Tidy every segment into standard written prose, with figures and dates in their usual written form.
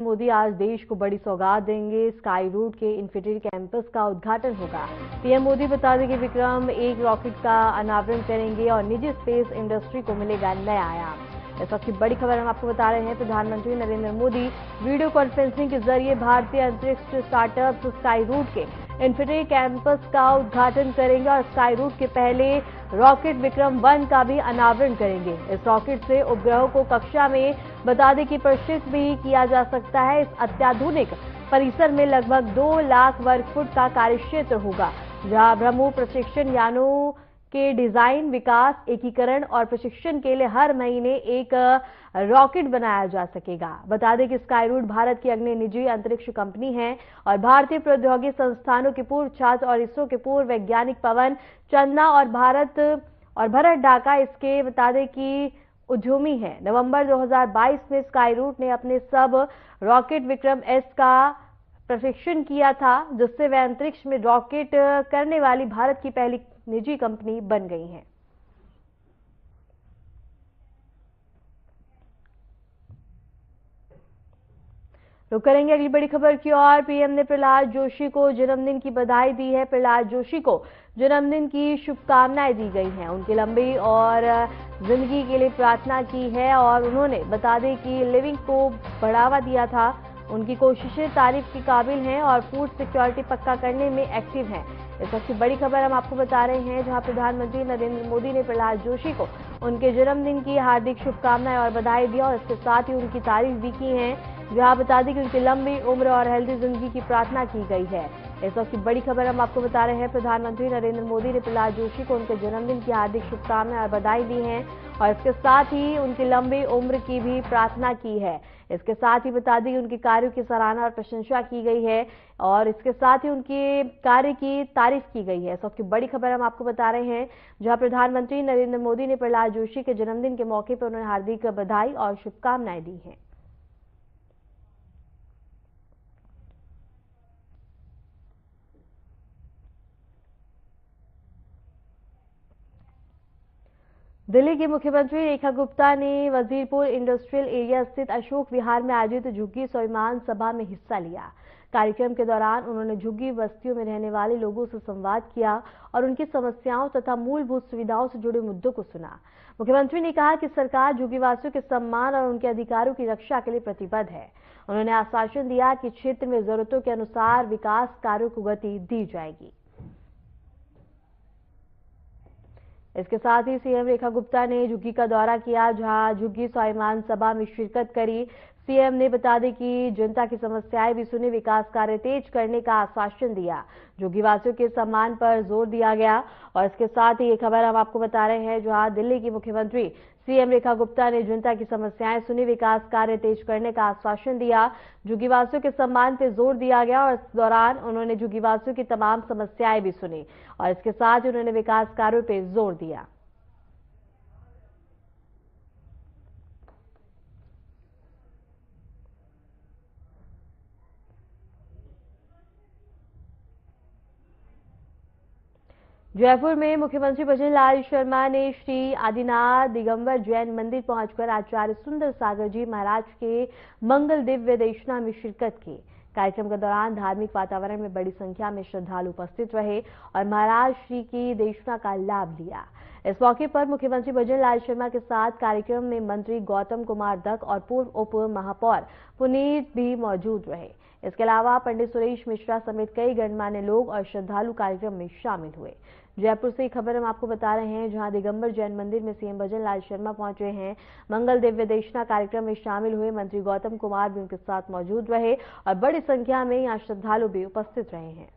मोदी आज देश को बड़ी सौगात देंगे। स्काई रूट के इंफिनिटी कैंपस का उद्घाटन होगा। पीएम मोदी बता दें कि विक्रम-1 रॉकेट का अनावरण करेंगे और निजी स्पेस इंडस्ट्री को मिलेगा नया आयाम। इस वक्त की बड़ी खबर हम आपको बता रहे हैं। प्रधानमंत्री नरेंद्र मोदी वीडियो कॉन्फ्रेंसिंग के जरिए भारतीय अंतरिक्ष स्टार्टअप स्काई रूट के इंफिनिटी कैंपस का उद्घाटन करेंगे और स्काई रूट के पहले रॉकेट विक्रम-1 का भी अनावरण करेंगे। इस रॉकेट से उपग्रहों को कक्षा में बता दें कि प्रक्षेपित भी किया जा सकता है। इस अत्याधुनिक परिसर में लगभग 2 लाख वर्ग फुट का कार्यक्षेत्र होगा, जहां ब्रह्मोस प्रशिक्षण यानों के डिजाइन, विकास, एकीकरण और प्रशिक्षण के लिए हर महीने एक रॉकेट बनाया जा सकेगा। बता दें कि स्काई रूट भारत की अग्नि निजी अंतरिक्ष कंपनी है और भारतीय प्रौद्योगिकी संस्थानों के पूर्व छात्र और इसरो के पूर्व वैज्ञानिक पवन चंद्रा और भरत ढाका इसके बता दें कि उद्यमी है। नवंबर 2022 में स्काई रूट ने अपने सब रॉकेट विक्रम-S का प्रशिक्षण किया था, जिससे वह अंतरिक्ष में रॉकेट करने वाली भारत की पहली निजी कंपनी बन गई है। रुक करेंगे अगली बड़ी खबर की ओर। पीएम ने प्रहलाद जोशी को जन्मदिन की बधाई दी है। प्रहलाद जोशी को जन्मदिन की शुभकामनाएं दी गई हैं। उनकी लंबी और जिंदगी के लिए प्रार्थना की है और उन्होंने बता दें कि लिविंग को बढ़ावा दिया था। उनकी कोशिशें तारीफ की काबिल हैं और फूड सिक्योरिटी पक्का करने में एक्टिव हैं। इस वक्त की बड़ी खबर हम आपको बता रहे हैं, जहां प्रधानमंत्री नरेंद्र मोदी ने प्रहलाद जोशी को उनके जन्मदिन की हार्दिक शुभकामनाएं और बधाई दी और इसके साथ ही उनकी तारीफ भी की है। जहां बता दें कि उनकी लंबी उम्र और हेल्दी जिंदगी की प्रार्थना की गई है। इस वक्त की बड़ी खबर हम आपको बता रहे हैं। प्रधानमंत्री नरेंद्र मोदी ने प्रहलाद जोशी को उनके जन्मदिन की हार्दिक शुभकामनाएं और बधाई दी हैं और इसके साथ ही उनकी लंबी उम्र की भी प्रार्थना की है। इसके साथ ही बता दें कि उनके कार्यों की सराहना और प्रशंसा की गई है और इसके साथ ही उनके कार्य की तारीफ की गई है। इस वक्त की बड़ी खबर हम आपको बता रहे हैं, जहां प्रधानमंत्री नरेंद्र मोदी ने प्रहलाद जोशी के जन्मदिन के मौके पर उन्हें हार्दिक बधाई और शुभकामनाएं दी हैं। दिल्ली की मुख्यमंत्री रेखा गुप्ता ने वजीरपुर इंडस्ट्रियल एरिया स्थित अशोक विहार में आयोजित झुग्गी स्वाभिमान सभा में हिस्सा लिया। कार्यक्रम के दौरान उन्होंने झुग्गी बस्तियों में रहने वाले लोगों से संवाद किया और उनकी समस्याओं तथा मूलभूत सुविधाओं से जुड़े मुद्दों को सुना। मुख्यमंत्री ने कहा कि सरकार झुग्गीवासियों के सम्मान और उनके अधिकारों की रक्षा के लिए प्रतिबद्ध है। उन्होंने आश्वासन दिया कि क्षेत्र में जरूरतों के अनुसार विकास कार्यों को गति दी जाएगी। इसके साथ ही सीएम रेखा गुप्ता ने झुग्गी का दौरा किया, जहां झुग्गी स्वाभिमान सभा में शिरकत करी। सीएम ने बता दें कि जनता की समस्याएं भी सुनी, विकास कार्य तेज करने का आश्वासन दिया। झुग्गीवासियों के सम्मान पर जोर दिया गया और इसके साथ ही ये खबर हम आपको बता रहे हैं, जहां दिल्ली की मुख्यमंत्री सीएम रेखा गुप्ता ने जनता की समस्याएं सुनी, विकास कार्य तेज करने का आश्वासन दिया। झुग्गीवासियों के सम्मान पर जोर दिया गया और इस दौरान उन्होंने झुग्गीवासियों की तमाम समस्याएं भी सुनी और इसके साथ ही उन्होंने विकास कार्यों पर जोर दिया। जयपुर में मुख्यमंत्री भजनलाल शर्मा ने श्री आदिनाथ दिगंबर जैन मंदिर पहुंचकर आचार्य सुंदर सागर जी महाराज के मंगल दिव्य देशना में शिरकत की। कार्यक्रम के दौरान धार्मिक वातावरण में बड़ी संख्या में श्रद्धालु उपस्थित रहे और महाराज श्री की देशना का लाभ लिया। इस मौके पर मुख्यमंत्री भजनलाल शर्मा के साथ कार्यक्रम में मंत्री गौतम कुमार दत्त और पूर्व उप महापौर पुनीत भी मौजूद रहे। इसके अलावा पंडित सुरेश मिश्रा समेत कई गणमान्य लोग और श्रद्धालु कार्यक्रम में शामिल हुए। जयपुर से खबर हम आपको बता रहे हैं, जहां दिगंबर जैन मंदिर में सीएम भजनलाल शर्मा पहुंचे हैं। मंगल दिव्य देशना कार्यक्रम में शामिल हुए मंत्री गौतम कुमार भी उनके साथ मौजूद रहे और बड़ी संख्या में यहां श्रद्धालु भी उपस्थित रहे हैं।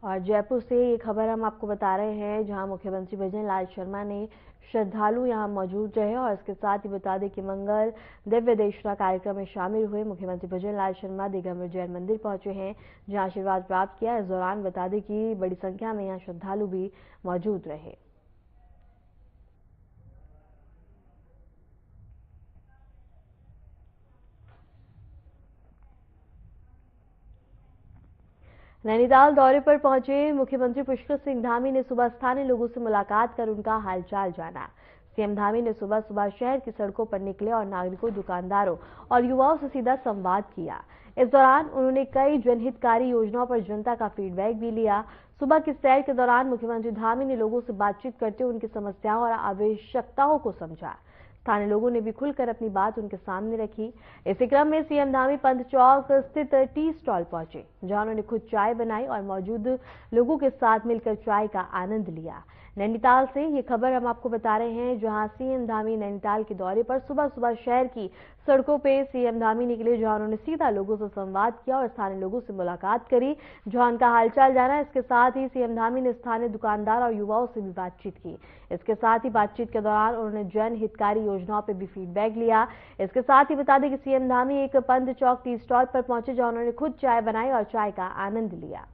और जयपुर से ये खबर हम आपको बता रहे हैं, जहां मुख्यमंत्री भजनलाल शर्मा ने श्रद्धालु यहां मौजूद रहे और इसके साथ ही बता दें कि मंगल दिव्य देशना कार्यक्रम में शामिल हुए मुख्यमंत्री भजनलाल शर्मा दिगंबर जैन मंदिर पहुंचे हैं, जहां आशीर्वाद प्राप्त किया। इस दौरान बता दें कि बड़ी संख्या में यहां श्रद्धालु भी मौजूद रहे। नैनीताल दौरे पर पहुंचे मुख्यमंत्री पुष्कर सिंह धामी ने सुबह स्थानीय लोगों से मुलाकात कर उनका हालचाल जाना। सीएम धामी ने सुबह सुबह शहर की सड़कों पर निकले और नागरिकों, दुकानदारों और युवाओं से सीधा संवाद किया। इस दौरान उन्होंने कई जनहितकारी योजनाओं पर जनता का फीडबैक भी लिया। सुबह की सैर के दौरान मुख्यमंत्री धामी ने लोगों से बातचीत करते हुए उनकी समस्याओं और आवश्यकताओं को समझा। स्थानीय लोगों ने भी खुलकर अपनी बात उनके सामने रखी। इसी क्रम में सीएम धामी पंत चौक स्थित टी स्टॉल पहुंचे, जहां उन्होंने खुद चाय बनाई और मौजूद लोगों के साथ मिलकर चाय का आनंद लिया। नैनीताल से ये खबर हम आपको बता रहे हैं, जहां सीएम धामी नैनीताल के दौरे पर सुबह सुबह शहर की सड़कों पे सीएम धामी निकले, जहां उन्होंने सीधा लोगों से संवाद किया और स्थानीय लोगों से मुलाकात करी, जहां उनका हालचाल जाना। इसके साथ ही सीएम धामी ने स्थानीय दुकानदार और युवाओं से भी बातचीत की। इसके साथ ही बातचीत के दौरान उन्होंने जन हितकारी योजनाओं पर भी फीडबैक लिया। इसके साथ ही बता दें कि सीएम धामी एक पंत चौक टी स्टॉल पर पहुंचे, जहां उन्होंने खुद चाय बनाई और चाय का आनंद लिया।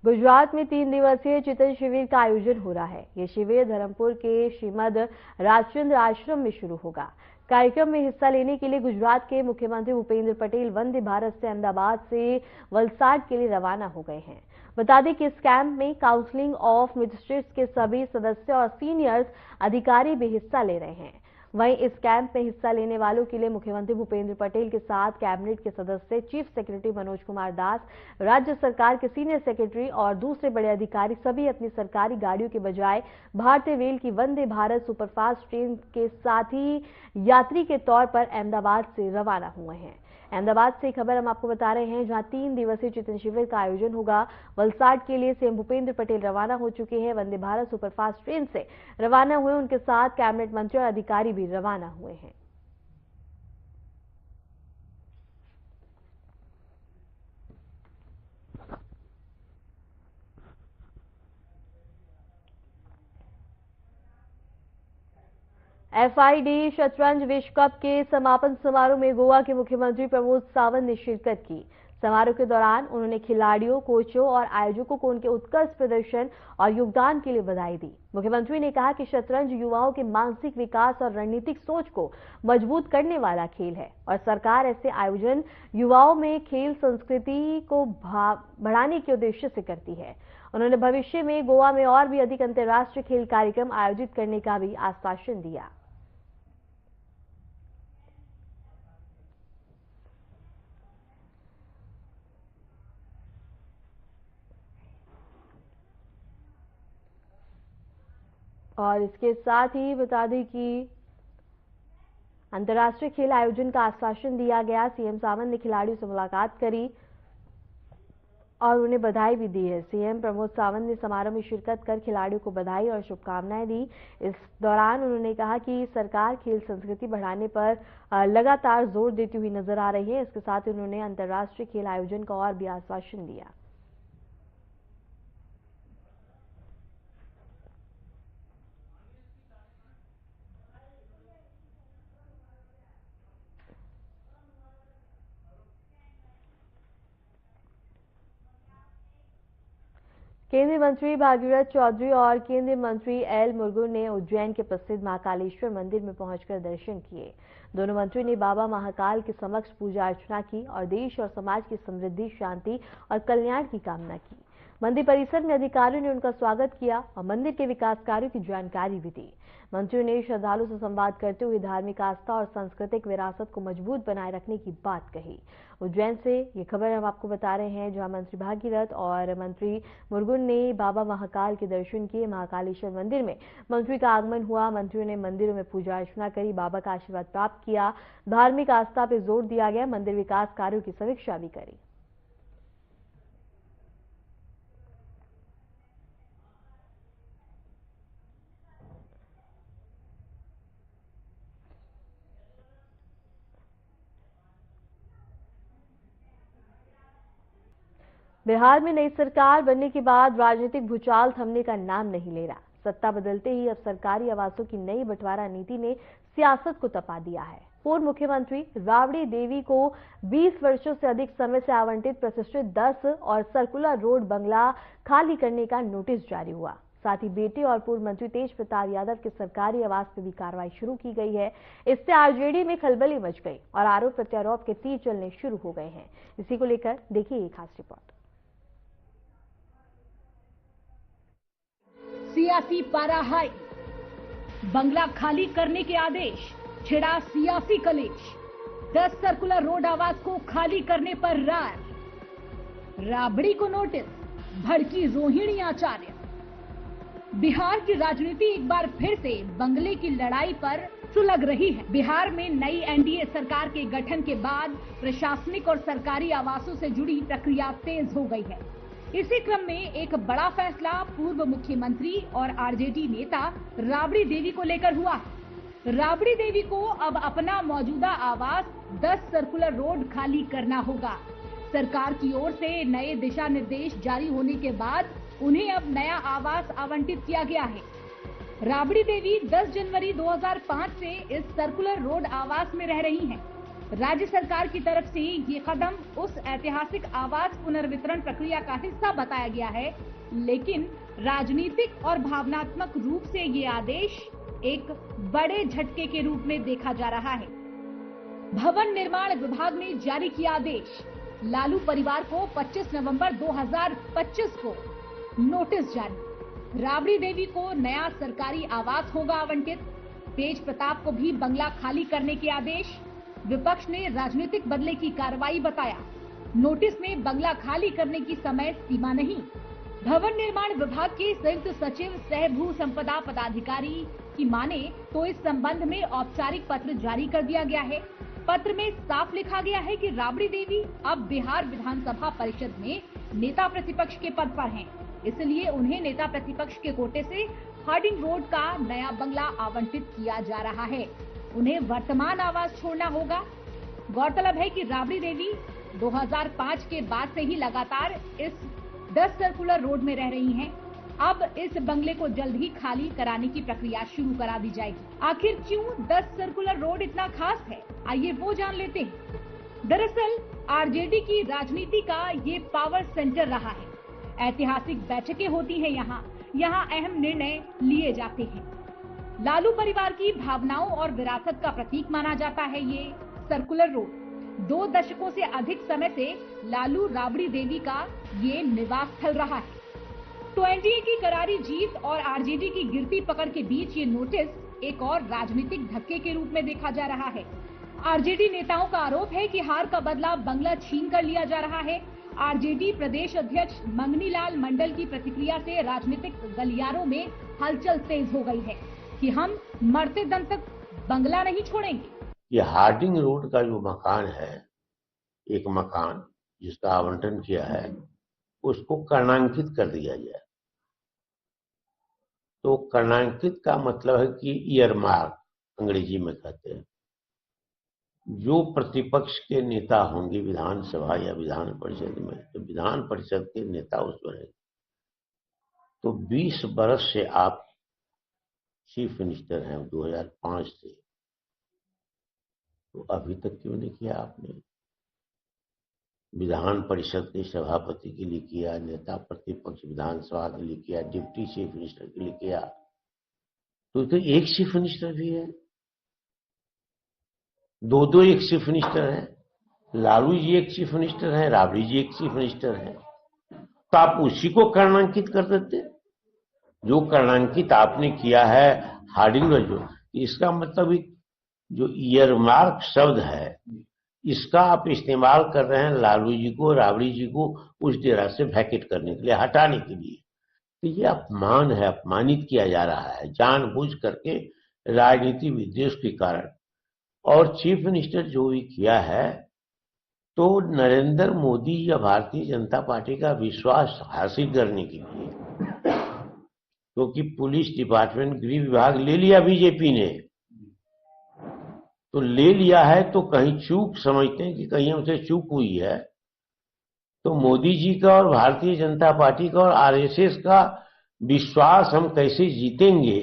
गुजरात में 3 दिवसीय चिंतन शिविर का आयोजन हो रहा है। ये शिविर धर्मपुर के श्रीमद राजचंद्र आश्रम में शुरू होगा। कार्यक्रम में हिस्सा लेने के लिए गुजरात के मुख्यमंत्री भूपेंद्र पटेल वंदे भारत से अहमदाबाद से वलसाड के लिए रवाना हो गए हैं। बता दें कि इस कैंप में काउंसिल ऑफ मिनिस्टर्स के सभी सदस्य और सीनियर्स अधिकारी भी हिस्सा ले रहे हैं। वहीं इस कैंप में हिस्सा लेने वालों के लिए मुख्यमंत्री भूपेंद्र पटेल के साथ कैबिनेट के सदस्य, चीफ सेक्रेटरी मनोज कुमार दास, राज्य सरकार के सीनियर सेक्रेटरी और दूसरे बड़े अधिकारी सभी अपनी सरकारी गाड़ियों के बजाय भारतीय रेल की वंदे भारत सुपरफास्ट ट्रेन के साथ ही यात्री के तौर पर अहमदाबाद से रवाना हुए हैं। अहमदाबाद से खबर हम आपको बता रहे हैं, जहां 3 दिवसीय चिंतन शिविर का आयोजन होगा। वलसाड के लिए सीएम भूपेंद्र पटेल रवाना हो चुके हैं। वंदे भारत सुपरफास्ट ट्रेन से रवाना हुए उनके साथ कैबिनेट मंत्री और अधिकारी भी रवाना हुए हैं। एफआईडी शतरंज विश्व कप के समापन समारोह में गोवा के मुख्यमंत्री प्रमोद सावंत ने शिरकत की। समारोह के दौरान उन्होंने खिलाड़ियों, कोचों और आयोजकों को उनके उत्कृष्ट प्रदर्शन और योगदान के लिए बधाई दी। मुख्यमंत्री ने कहा कि शतरंज युवाओं के मानसिक विकास और रणनीतिक सोच को मजबूत करने वाला खेल है और सरकार ऐसे आयोजन युवाओं में खेल संस्कृति को बढ़ाने के उद्देश्य से करती है। उन्होंने भविष्य में गोवा में और भी अधिक अंतर्राष्ट्रीय खेल कार्यक्रम आयोजित करने का भी आश्वासन दिया। और इसके साथ ही बता दें कि अंतर्राष्ट्रीय खेल आयोजन का आश्वासन दिया गया। सीएम सावंत ने खिलाड़ियों से मुलाकात करी और उन्हें बधाई भी दी है। सीएम प्रमोद सावंत ने समारोह में शिरकत कर खिलाड़ियों को बधाई और शुभकामनाएं दी। इस दौरान उन्होंने कहा कि सरकार खेल संस्कृति बढ़ाने पर लगातार जोर देती हुई नजर आ रही है। इसके साथ ही उन्होंने अंतर्राष्ट्रीय खेल आयोजन का और भी आश्वासन दिया। केंद्रीय मंत्री भागीरथ चौधरी और केंद्रीय मंत्री एल मुरुगन ने उज्जैन के प्रसिद्ध महाकालेश्वर मंदिर में पहुंचकर दर्शन किए। दोनों मंत्री ने बाबा महाकाल के समक्ष पूजा अर्चना की और देश और समाज की समृद्धि, शांति और कल्याण की कामना की। मंदिर परिसर में अधिकारियों ने उनका स्वागत किया और मंदिर के विकास कार्यों की जानकारी भी दी। मंत्रियों ने श्रद्धालुओं से संवाद करते हुए धार्मिक आस्था और सांस्कृतिक विरासत को मजबूत बनाए रखने की बात कही। उज्जैन से ये खबर हम आपको बता रहे हैं, जहां मंत्री भागीरथ और मंत्री मुरुगन ने बाबा महाकाल के दर्शन किए। महाकालेश्वर मंदिर में मंत्री का आगमन हुआ। मंत्रियों ने मंदिरों में पूजा अर्चना करी, बाबा का आशीर्वाद प्राप्त किया। धार्मिक आस्था पर जोर दिया गया। मंदिर विकास कार्यों की समीक्षा भी करी। बिहार में नई सरकार बनने के बाद राजनीतिक भूचाल थमने का नाम नहीं ले रहा। सत्ता बदलते ही अब सरकारी आवासों की नई बंटवारा नीति ने सियासत को तपा दिया है। पूर्व मुख्यमंत्री राबड़ी देवी को 20 वर्षों से अधिक समय से आवंटित प्रतिष्ठित 10 और सर्कुलर रोड बंगला खाली करने का नोटिस जारी हुआ। साथ ही बेटे और पूर्व मंत्री तेज प्रताप यादव के सरकारी आवास पर भी कार्रवाई शुरू की गई है। इससे आरजेडी में खलबली मच गई और आरोप प्रत्यारोप के तीर चलने शुरू हो गए हैं। इसी को लेकर देखिए ये खास रिपोर्ट। सियासी पारा हाई, बंगला खाली करने के आदेश, छिड़ा सियासी कलेश। 10 सर्कुलर रोड आवास को खाली करने पर राबड़ी को नोटिस, भड़की रोहिणी आचार्य। बिहार की राजनीति एक बार फिर से बंगले की लड़ाई पर सुलग रही है। बिहार में नई एनडीए सरकार के गठन के बाद प्रशासनिक और सरकारी आवासों से जुड़ी प्रक्रिया तेज हो गई है। इसी क्रम में एक बड़ा फैसला पूर्व मुख्यमंत्री और आरजेडी नेता राबड़ी देवी को लेकर हुआ। राबड़ी देवी को अब अपना मौजूदा आवास 10 सर्कुलर रोड खाली करना होगा। सरकार की ओर से नए दिशा निर्देश जारी होने के बाद उन्हें अब नया आवास आवंटित किया गया है। राबड़ी देवी 10 जनवरी 2005 से इस सर्कुलर रोड आवास में रह रही हैं। राज्य सरकार की तरफ से ये कदम उस ऐतिहासिक आवास पुनर्वितरण प्रक्रिया का हिस्सा बताया गया है, लेकिन राजनीतिक और भावनात्मक रूप से ये आदेश एक बड़े झटके के रूप में देखा जा रहा है। भवन निर्माण विभाग ने जारी किया आदेश। लालू परिवार को 25 नवंबर 2025 को नोटिस जारी। राबड़ी देवी को नया सरकारी आवास होगा आवंटित। तेज प्रताप को भी बंगला खाली करने के आदेश। विपक्ष ने राजनीतिक बदले की कार्रवाई बताया। नोटिस में बंगला खाली करने की समय सीमा नहीं। भवन निर्माण विभाग के संयुक्त सचिव सह भू संपदा पदाधिकारी की माने तो इस संबंध में औपचारिक पत्र जारी कर दिया गया है। पत्र में साफ लिखा गया है कि राबड़ी देवी अब बिहार विधानसभा परिषद में नेता प्रतिपक्ष के पद पर हैं, इसलिए उन्हें नेता प्रतिपक्ष के कोटे से हार्डिंग रोड का नया बंगला आवंटित किया जा रहा है। उन्हें वर्तमान आवास छोड़ना होगा। गौरतलब है कि राबड़ी देवी 2005 के बाद से ही लगातार इस 10 सर्कुलर रोड में रह रही हैं। अब इस बंगले को जल्द ही खाली कराने की प्रक्रिया शुरू करा दी जाएगी। आखिर क्यों 10 सर्कुलर रोड इतना खास है, आइए वो जान लेते हैं। दरअसल आरजेडी की राजनीति का ये पावर सेंटर रहा है। ऐतिहासिक बैठकें होती हैं यहाँ अहम निर्णय लिए जाते हैं। लालू परिवार की भावनाओं और विरासत का प्रतीक माना जाता है ये सर्कुलर रोड। 2 दशकों से अधिक समय से लालू राबड़ी देवी का ये निवास स्थल रहा है। तो एनडीए की करारी जीत और आरजेडी की गिरती पकड़ के बीच ये नोटिस एक और राजनीतिक धक्के के रूप में देखा जा रहा है। आरजेडी नेताओं का आरोप है कि हार का बदला बंगला छीन कर लिया जा रहा है। आरजेडी प्रदेश अध्यक्ष मंगनी लाल मंडल की प्रतिक्रिया से राजनीतिक गलियारों में हलचल तेज हो गई है कि हम मरते दम तक बंगला नहीं छोड़ेंगे। ये हार्डिंग रोड का जो मकान है, एक मकान जिसका आवंटन किया है, उसको कर्णांकित कर दिया जाए। तो कर्णांकित का मतलब है कि ईयरमार्क अंग्रेजी में कहते हैं। जो प्रतिपक्ष के नेता होंगे विधानसभा या विधान परिषद में, तो विधान परिषद के नेता उसमें रहेंगे। तो 20 बरस से आप चीफ मिनिस्टर हैं 2005 से, तो अभी तक क्यों नहीं किया आपने? विधान परिषद के सभापति के लिए किया, नेता प्रतिपक्ष विधानसभा के लिए किया, डिप्टी चीफ मिनिस्टर के लिए किया। तो एक चीफ मिनिस्टर भी है, 2 एक चीफ मिनिस्टर है। लालू जी एक चीफ मिनिस्टर है, राबड़ी जी एक चीफ मिनिस्टर है। तो आप उसी को कर्णांकित कर देते। जो कर्णांकित आपने किया है हार्डिंग रोड, इसका मतलब जो ईयरमार्क शब्द है, इसका आप इस्तेमाल कर रहे हैं लालू जी को, राबड़ी जी को उस डेरा से वैकेट करने के लिए, हटाने के लिए। तो ये अपमान है, अपमानित किया जा रहा है जानबूझ करके, राजनीति विद्वेष के कारण। और चीफ मिनिस्टर जो भी किया है, तो नरेंद्र मोदी या भारतीय जनता पार्टी का विश्वास हासिल करने के लिए, क्योंकि पुलिस डिपार्टमेंट, गृह विभाग ले लिया बीजेपी ने, तो ले लिया है तो कहीं चूक समझते हैं कि कहीं हमसे चूक हुई है। तो मोदी जी का और भारतीय जनता पार्टी का और आरएसएस का विश्वास हम कैसे जीतेंगे,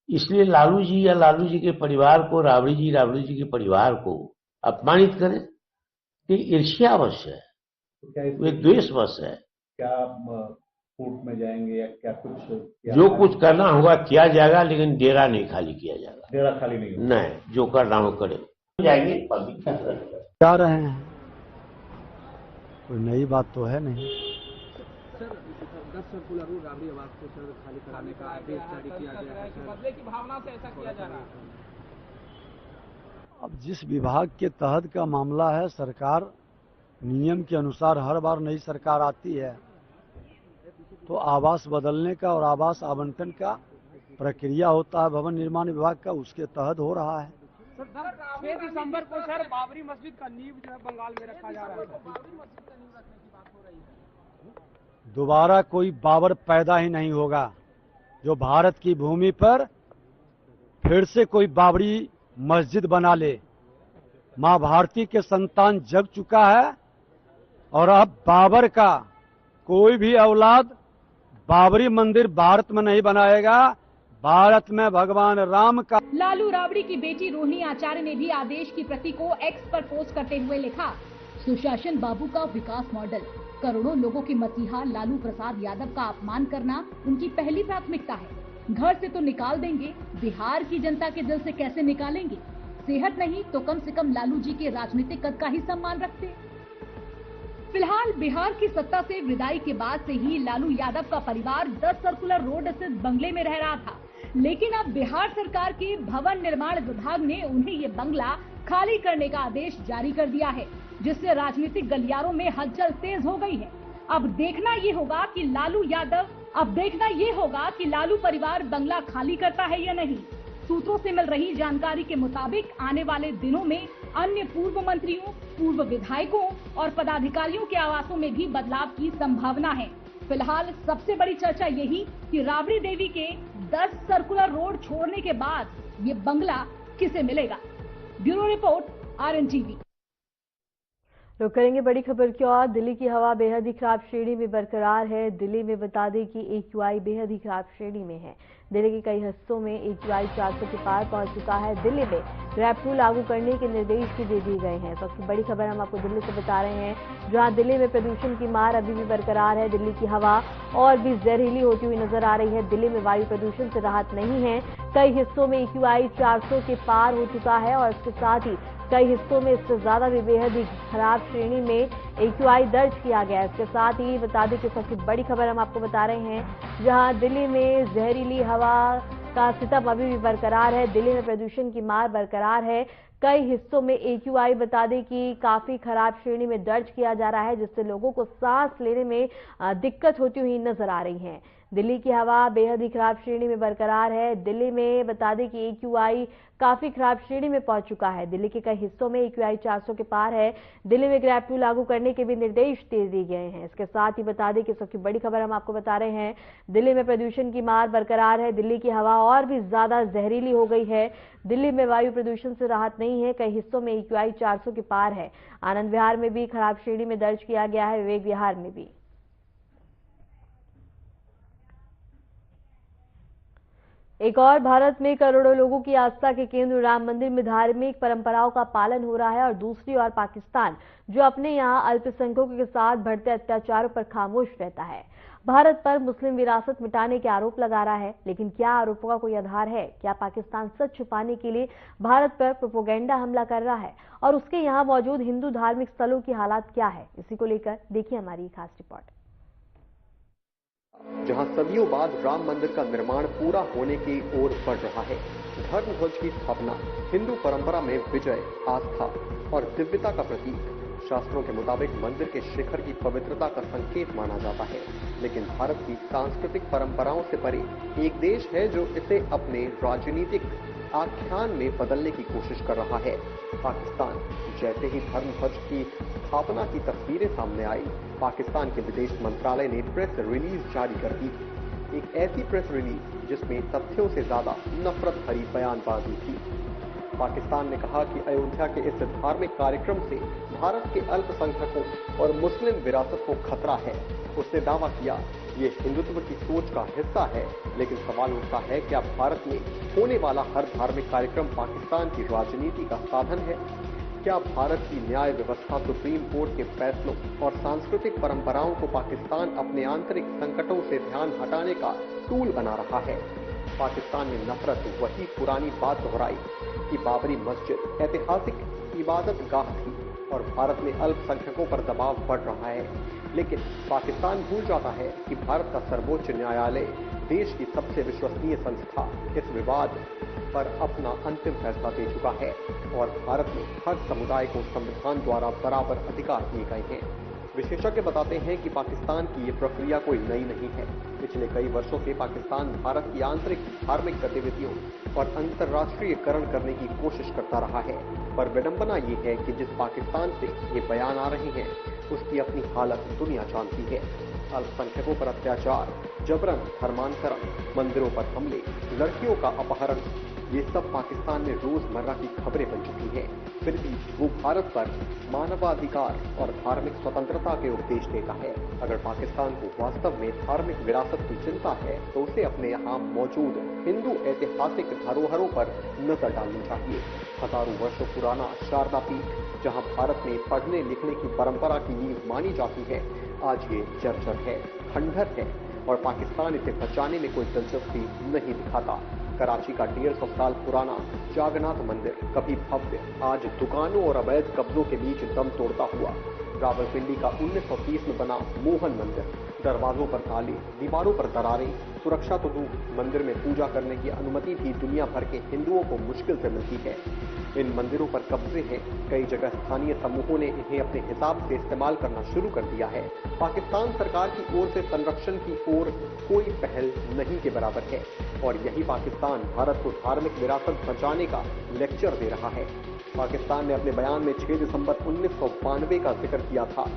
इसलिए लालू जी या लालू जी के परिवार को, राबड़ी जी के परिवार को अपमानित करें। ये ईर्ष्यावश है, वे द्वेषवश है। क्या फूट में जाएंगे या क्या कुछ जो कुछ करना होगा किया जाएगा, लेकिन डेरा नहीं खाली किया जाएगा। डेरा खाली नहीं होगा। नहीं, जो करना हो करे जाएंगे। जा रहे हैं, कोई नई बात तो है नहीं। सर 10 सर्कुलर रूट राबड़ी आवास को सर खाली कराने का आदेश जारी किया गया है। बदले की भावना से ऐसा किया जा रहा है। अब जिस विभाग के तहत का मामला है, सरकार नियम के अनुसार हर बार नई सरकार आती है तो आवास बदलने का और आवास आवंटन का प्रक्रिया होता है भवन निर्माण विभाग का, उसके तहत हो रहा है। सर 6 दिसंबर को सर बाबरी मस्जिद का नींव जो है बंगाल में रखा जा रहा है। बाबरी मस्जिद का नींव रखने की बात हो रही है। दोबारा कोई बाबर पैदा ही नहीं होगा जो भारत की भूमि पर फिर से कोई बाबरी मस्जिद बना ले। मां भारती के संतान जग चुका है और अब बाबर का कोई भी औलाद बाबरी मंदिर भारत में नहीं बनाएगा। भारत में भगवान राम का। लालू राबड़ी की बेटी रोहिणी आचार्य ने भी आदेश की प्रति को एक्स पर पोस्ट करते हुए लिखा, सुशासन बाबू का विकास मॉडल, करोड़ों लोगों के मसीहा लालू प्रसाद यादव का अपमान करना उनकी पहली प्राथमिकता है। घर से तो निकाल देंगे, बिहार की जनता के दिल से कैसे निकालेंगे? सेहत नहीं तो कम से कम लालू जी के राजनीतिक कद का ही सम्मान रखते। फिलहाल बिहार की सत्ता से विदाई के बाद से ही लालू यादव का परिवार 10 सर्कुलर रोड स्थित बंगले में रह रहा था, लेकिन अब बिहार सरकार के भवन निर्माण विभाग ने उन्हें ये बंगला खाली करने का आदेश जारी कर दिया है, जिससे राजनीतिक गलियारों में हलचल तेज हो गई है। अब देखना ये होगा कि लालू परिवार बंगला खाली करता है या नहीं। सूत्रों से मिल रही जानकारी के मुताबिक आने वाले दिनों में अन्य पूर्व मंत्रियों, पूर्व विधायकों और पदाधिकारियों के आवासों में भी बदलाव की संभावना है। फिलहाल सबसे बड़ी चर्चा यही कि राबड़ी देवी के 10 सर्कुलर रोड छोड़ने के बाद ये बंगला किसे मिलेगा। Bureau report, RNTV। रुक करेंगे बड़ी खबर की ओर। दिल्ली की हवा बेहद ही खराब श्रेणी में बरकरार है। दिल्ली में बता दें कि AQI बेहद ही खराब श्रेणी में है। दिल्ली के कई हिस्सों में AQI 400 के पार पहुंच चुका है। दिल्ली में ग्रैब 2 लागू करने के निर्देश भी दे दिए गए हैं। सबसे बड़ी खबर हम आपको दिल्ली से बता रहे हैं, जहां दिल्ली में प्रदूषण की मार अभी भी बरकरार है। दिल्ली की हवा और भी जहरीली होती हुई नजर आ रही है। दिल्ली में वायु प्रदूषण से राहत नहीं है। कई हिस्सों में AQI 400 के पार हो चुका है और इसके साथ ही कई हिस्सों में इससे ज्यादा भी बेहद ही खराब श्रेणी में AQI दर्ज किया गया है। इसके साथ ही बता दें कि सबसे बड़ी खबर हम आपको बता रहे हैं, जहां दिल्ली में जहरीली हवा का सितम अभी भी बरकरार है। दिल्ली में प्रदूषण की मार बरकरार है। कई हिस्सों में AQI बता दें कि काफी खराब श्रेणी में दर्ज किया जा रहा है, जिससे लोगों को सांस लेने में दिक्कत होती हुई नजर आ रही है। दिल्ली की हवा बेहद ही खराब श्रेणी में बरकरार है। दिल्ली में बता दें कि AQI काफी खराब श्रेणी में पहुंच चुका है। दिल्ली के कई हिस्सों में AQI 400 के पार है। दिल्ली में ग्रैब 2 लागू करने के भी निर्देश दे दिए गए हैं। इसके साथ ही बता दें कि सबसे बड़ी खबर हम आपको बता रहे हैं, दिल्ली में प्रदूषण की मार बरकरार है। दिल्ली की हवा और भी ज्यादा जहरीली हो गई है। दिल्ली में वायु प्रदूषण से राहत नहीं है। कई हिस्सों में AQI 400 के पार है। आनंद विहार में भी खराब श्रेणी में दर्ज किया गया है, विवेक विहार में भी। एक और भारत में करोड़ों लोगों की आस्था के केंद्र राम मंदिर में धार्मिक परंपराओं का पालन हो रहा है और दूसरी ओर पाकिस्तान, जो अपने यहां अल्पसंख्यकों के साथ बढ़ते अत्याचारों पर खामोश रहता है, भारत पर मुस्लिम विरासत मिटाने के आरोप लगा रहा है। लेकिन क्या आरोपों का कोई आधार है? क्या पाकिस्तान सच छुपाने के लिए भारत पर प्रोपेगेंडा हमला कर रहा है? और उसके यहां मौजूद हिंदू धार्मिक स्थलों की हालात क्या है? इसी को लेकर देखिए हमारी खास रिपोर्ट। जहां सदियों बाद राम मंदिर का निर्माण पूरा होने की ओर बढ़ रहा है। धर्म ध्वज की स्थापना हिंदू परंपरा में विजय, आस्था और दिव्यता का प्रतीक। शास्त्रों के मुताबिक मंदिर के शिखर की पवित्रता का संकेत माना जाता है, लेकिन भारत की सांस्कृतिक परंपराओं से परे एक देश है जो इसे अपने राजनीतिक आख्यान में बदलने की कोशिश कर रहा है। पाकिस्तान। जैसे ही धर्म ध्वज की स्थापना की तस्वीरें सामने आई, पाकिस्तान के विदेश मंत्रालय ने प्रेस रिलीज जारी कर दी। एक ऐसी प्रेस रिलीज जिसमें तथ्यों से ज्यादा नफरत भरी बयानबाजी थी। पाकिस्तान ने कहा कि अयोध्या के इस धार्मिक कार्यक्रम से भारत के अल्पसंख्यकों और मुस्लिम विरासत को खतरा है। उसने दावा किया ये हिंदुत्व की सोच का हिस्सा है, लेकिन सवाल उठता है क्या भारत में होने वाला हर धार्मिक कार्यक्रम पाकिस्तान की राजनीति का साधन है? क्या भारत की न्याय व्यवस्था सुप्रीम कोर्ट के फैसलों और सांस्कृतिक परंपराओं को पाकिस्तान अपने आंतरिक संकटों से ध्यान हटाने का टूल बना रहा है? पाकिस्तान ने नफरत वही पुरानी बात दोहराई कि बाबरी मस्जिद ऐतिहासिक इबादत गाह थी और भारत में अल्पसंख्यकों पर दबाव बढ़ रहा है। लेकिन पाकिस्तान भूल जाता है कि भारत का सर्वोच्च न्यायालय, देश की सबसे विश्वसनीय संस्था, इस विवाद पर अपना अंतिम फैसला दे चुका है और भारत में हर समुदाय को संविधान द्वारा बराबर अधिकार दिए गए हैं। विशेषज्ञ बताते हैं कि पाकिस्तान की ये प्रक्रिया कोई नई नहीं है। पिछले कई वर्षों से पाकिस्तान भारत की आंतरिक धार्मिक गतिविधियों और अंतर्राष्ट्रीयकरण करने की कोशिश करता रहा है। पर विडंबना ये है कि जिस पाकिस्तान से ये बयान आ रहे हैं, उसकी अपनी हालत दुनिया जानती है। अल्पसंख्यकों पर अत्याचार, जबरन धर्मांतरण, मंदिरों पर हमले, लड़कियों का अपहरण, ये सब पाकिस्तान में रोजमर्रा की खबरें बन चुकी हैं। फिर भी वो भारत पर मानवाधिकार और धार्मिक स्वतंत्रता के उपदेश देता है। अगर पाकिस्तान को वास्तव में धार्मिक विरासत की चिंता है तो उसे अपने यहाँ मौजूद हिंदू ऐतिहासिक धरोहरों पर नजर डालनी चाहिए। हजारों वर्षों पुराना शारदा पीठ, जहाँ भारत में पढ़ने लिखने की परंपरा की नींव मानी जाती है, आज ये जर्जर है, खंडहर है और पाकिस्तान इसे बचाने में कोई दिलचस्पी नहीं दिखाता। कराची का 150 साल पुराना जागन्नाथ मंदिर, कभी भव्य, आज दुकानों और अवैध कब्जों के बीच दम तोड़ता हुआ। रावलपिंडी का 1930 में बना मोहन मंदिर, दरवाजों पर ताले, दीवारों पर दरारें, सुरक्षा तो दूर, मंदिर में पूजा करने की अनुमति भी दुनिया भर के हिंदुओं को मुश्किल से मिलती है। इन मंदिरों पर कब्जे हैं। कई जगह स्थानीय समूहों ने इन्हें अपने हिसाब से इस्तेमाल करना शुरू कर दिया है। पाकिस्तान सरकार की ओर से संरक्षण की ओर कोई पहल नहीं के बराबर है और यही पाकिस्तान भारत को धार्मिक विरासत बचाने का लेक्चर दे रहा है। पाकिस्तान ने अपने बयान में 6 दिसंबर 1992 का जिक्र किया था,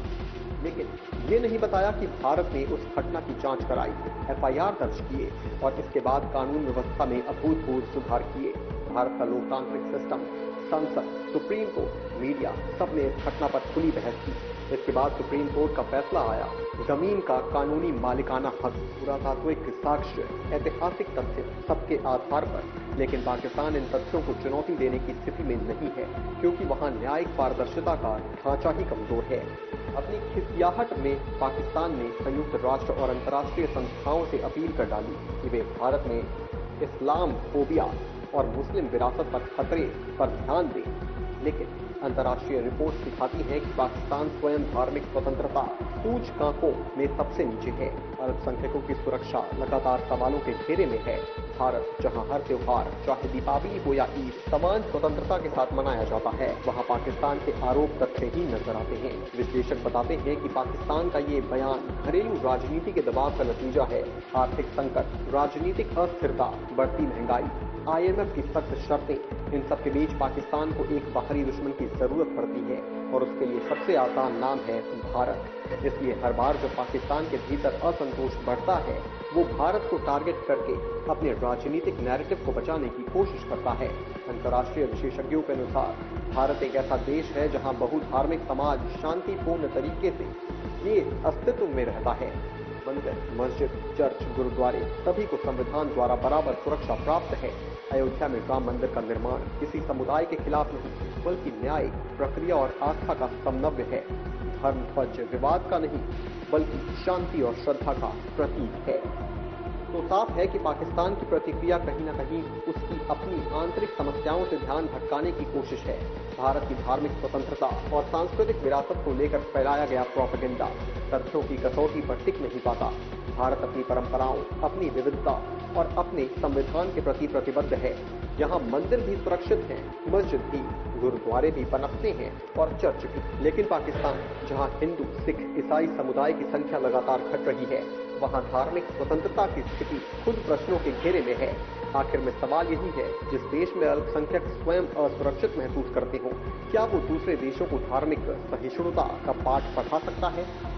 लेकिन ये नहीं बताया कि भारत ने उस घटना की जांच कराई, FIR दर्ज किए और इसके बाद कानून व्यवस्था में अभूतपूर्व सुधार किए। भारत का लोकतांत्रिक सिस्टम, संसद, सुप्रीम कोर्ट, मीडिया, सबने इस घटना पर खुली बहस की। इसके बाद सुप्रीम कोर्ट का फैसला आया। जमीन का कानूनी मालिकाना हक, पुरातात्विक साक्ष्य, ऐतिहासिक तथ्य, सबके आधार पर। लेकिन पाकिस्तान इन तथ्यों को चुनौती देने की स्थिति में नहीं है, क्योंकि वहां न्यायिक पारदर्शिता का ढांचा ही कमजोर है। अपनी खिसियाहट में पाकिस्तान ने संयुक्त राष्ट्र और अंतर्राष्ट्रीय संस्थाओं से अपील कर डाली कि वे भारत में इस्लाम फोबिया और मुस्लिम विरासत पर खतरे पर ध्यान दें। लेकिन अंतर्राष्ट्रीय रिपोर्ट दिखाती है कि पाकिस्तान स्वयं धार्मिक स्वतंत्रता सूचकांकों में सबसे नीचे है। अल्पसंख्यकों की सुरक्षा लगातार सवालों के घेरे में है। भारत, जहां हर त्योहार, चाहे दीपावली हो या ईद, समान स्वतंत्रता के साथ मनाया जाता है, वहां पाकिस्तान के आरोप तथ्य ही नजर आते हैं। विश्लेषक बताते हैं कि पाकिस्तान का ये बयान घरेलू राजनीति के दबाव का नतीजा है। आर्थिक संकट, राजनीतिक अस्थिरता, बढ़ती महंगाई, IMF की सख्त शर्तें, इन सब के बीच पाकिस्तान को एक बाहरी दुश्मन की जरूरत पड़ती है और उसके लिए सबसे आसान नाम है भारत। इसलिए हर बार जब पाकिस्तान के भीतर असंतोष बढ़ता है, वो भारत को टारगेट करके अपने राजनीतिक नैरेटिव को बचाने की कोशिश करता है। अंतर्राष्ट्रीय विशेषज्ञों के अनुसार भारत एक ऐसा देश है जहां बहुधार्मिक समाज शांतिपूर्ण तरीके से ये अस्तित्व में रहता है। मंदिर, मस्जिद, चर्च, गुरुद्वारे सभी को संविधान द्वारा बराबर सुरक्षा प्राप्त है। अयोध्या में राम मंदिर का निर्माण किसी समुदाय के खिलाफ नहीं, बल्कि न्याय, प्रक्रिया और आस्था का समन्वय है। धर्म ध्वज विवाद का नहीं, बल्कि शांति और श्रद्धा का प्रतीक है। तो साफ है कि पाकिस्तान की प्रतिक्रिया कहीं न कहीं उसकी अपनी आंतरिक समस्याओं से ध्यान भटकाने की कोशिश है। भारत की धार्मिक स्वतंत्रता और सांस्कृतिक विरासत को लेकर फैलाया गया प्रोपेगेंडा तथ्यों की कसौटी पर टिक नहीं पाता। भारत अपनी परंपराओं, अपनी विविधता और अपने संविधान के प्रति प्रतिबद्ध है। यहाँ मंदिर भी सुरक्षित हैं, मस्जिद भी, गुरुद्वारे भी पनपते हैं और चर्च भी। लेकिन पाकिस्तान, जहाँ हिंदू, सिख, ईसाई समुदाय की संख्या लगातार घट रही है, वहाँ धार्मिक स्वतंत्रता की स्थिति खुद प्रश्नों के घेरे में है। आखिर में सवाल यही है, जिस देश में अल्पसंख्यक स्वयं असुरक्षित महसूस करते हो, क्या वो दूसरे देशों को धार्मिक सहिष्णुता का पाठ पढ़ा सकता है?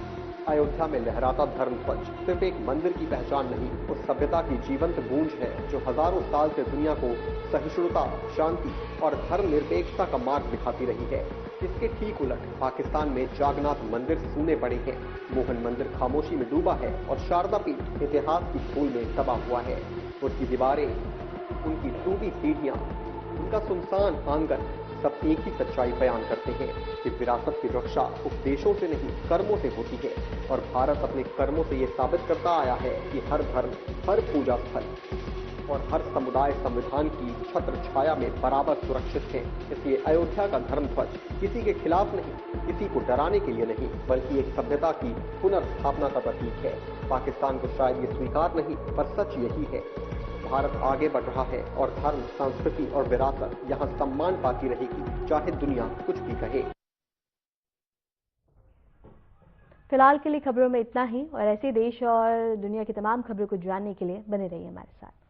अयोध्या में लहराता धर्म ध्वज सिर्फ एक मंदिर की पहचान नहीं, उस सभ्यता की जीवंत गूंज है जो हजारों साल से दुनिया को सहिष्णुता, शांति और धर्मनिरपेक्षता का मार्ग दिखाती रही है। इसके ठीक उलट पाकिस्तान में जागन्नाथ मंदिर सूने पड़े हैं, मोहन मंदिर खामोशी में डूबा है और शारदा पीठ इतिहास की धूल में दबा हुआ है। उसकी दीवारें, उनकी टूटी सीढ़ियां, उनका सुनसान आंगन सब एक ही सच्चाई बयान करते हैं कि विरासत की रक्षा उपदेशों से नहीं कर्मों से होती है और भारत अपने कर्मों से ये साबित करता आया है कि हर धर्म, हर पूजा स्थल और हर समुदाय संविधान की छत्र छाया में बराबर सुरक्षित है। इसलिए अयोध्या का धर्म ध्वज किसी के खिलाफ नहीं, किसी को डराने के लिए नहीं, बल्कि एक सभ्यता की पुनर्स्थापना का प्रतीक है। पाकिस्तान को शायद ये स्वीकार नहीं, पर सच यही है। भारत आगे बढ़ रहा है और धर्म, संस्कृति और विरासत यहाँ सम्मान पाती रहेगी, चाहे दुनिया कुछ भी कहे। फिलहाल के लिए खबरों में इतना ही और ऐसे देश और दुनिया की तमाम खबरों को जानने के लिए बने रहिए हमारे साथ।